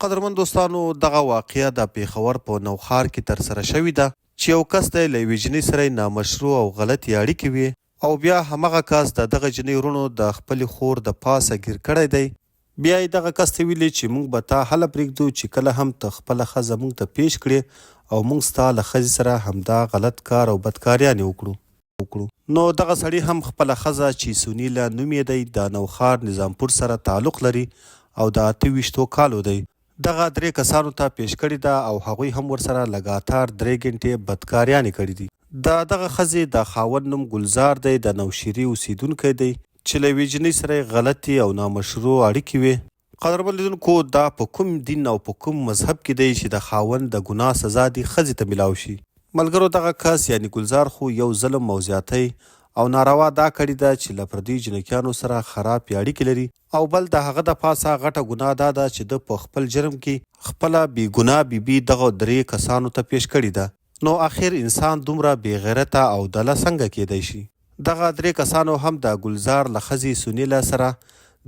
قدرمن دوستانو، دغه واقعه د پیښور په نوښار کې ترسره شوې ده چې یو کس دی له یوې جنۍ سره نامشروع او غلطې اړیکې وي او بیا همغه کس د دغه جنۍ ورونو د خپلې خور د پاسه ګیر کړی دی. بیا یې دغه کس ته ویلي چې موږ به تا هله پرېږدو چې کله هم ته خپله ښځه موږ ته پیش کړې او موږ ستا له ښځې سره همدا غلط کار او بدکاریانې وکړو. نو دغه سړي هم خپله ښځه چې سونیله نوم یې دی د نوښار نظامپور سره تعلق لري او د 28 کالو دی، دغه 3 کسانو ته پیش کړې ده او هغوی هم ورسره لګاتار 3 غنټې بدکاریانې کړي دي. د دغه ښځې د خاوند نوم ګلزار دی، د نوشیري اوسیدونکی دی چې له یوې جنۍ سره یې غلطې او نامشروع اړیکې وې. قدرمن لیدونکو، دا په کوم دین او په کوم مذهب کې دی چې د خاوند د ګناه سزا دې ښځې ته میلاو شي؟ ملګرو، دغه کس یعنی ګلزار خو یو ظلم او زیاتی او ناروا دا کړې ده چې له پردي جنکیانو سره خرابې اړیکې لري او بل د هغه د پاسه غټه ګناه دا ده چې د په خپل جرم کې خپله بې ګناه بیبي دغه 3 کسانو ته پیش کړې ده. نو آخر انسان دومره بې غیرته او دله څنګه کیدی شي؟ دغه 3 کسانو هم د ګلزار له ښځې سونیله سره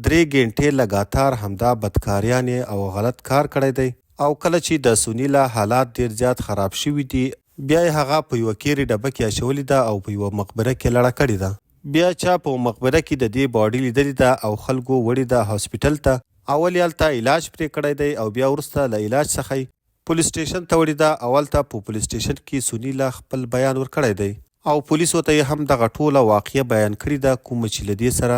3 غنټې لګاتار همدا بدکاریانې او غلط کار کړی دی او کله چې د سونیله حالات ډیر زیات خراب شوي دي، بیا یې هغه په یوه کیرې ډبه کې اچولې ده او په یوه مقبره کې لړه کړې ده. بیا چا په مقبره کې د دې باډي لیدلې ده او خلکو وړې ده هاسپیټل ته. اول یې هلته علاج پرې کړی دی او بیا وروسته له علاج څخه یې پولیس سټیشن ته وړې ده. اول ته په پولیس سټیشن کې سونیله خپل بیان ورکړی دی او پولیسو ته یې هم دغه ټوله واقعه بیان کړې ده کومه چې له دې سره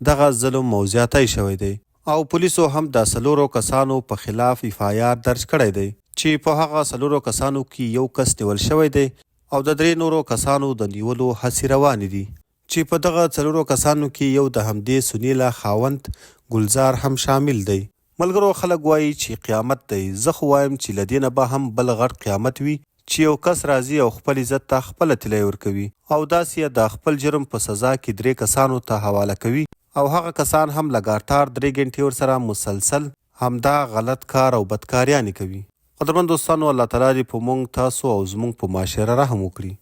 دغه ظلم او زیاتی شوی دی او پولیسو هم د 4 کسانو په خلاف FIR درج کړی دی چې په هغه 4 کسانو کې یو کس نیول شوی دی او د 3 نورو کسانو د نیولو هڅې روانې دي چې په دغه 4 کسانو کې یو د همدې سونیله خاوند ګلزار هم شامل دی. ملګرو، خلک وایي چې قیامت دی، زه خو وایم چې له دې نه به هم بل غټ قیامت وي چې یو کس راځي او خپل عزت ته خپله طلۍ ورکوي او داسې یې د خپل جرم په سزا کې 3 کسانو ته حواله کوي او هغه کسان هم لګاتار 3 غنټې ورسره مسلسل همدا غلط کار او بدکاریانې کوي. قدرمن دوستانو، الله تعالی دې په موږ، تاسو او زموږ په معاشره رحم وکړي.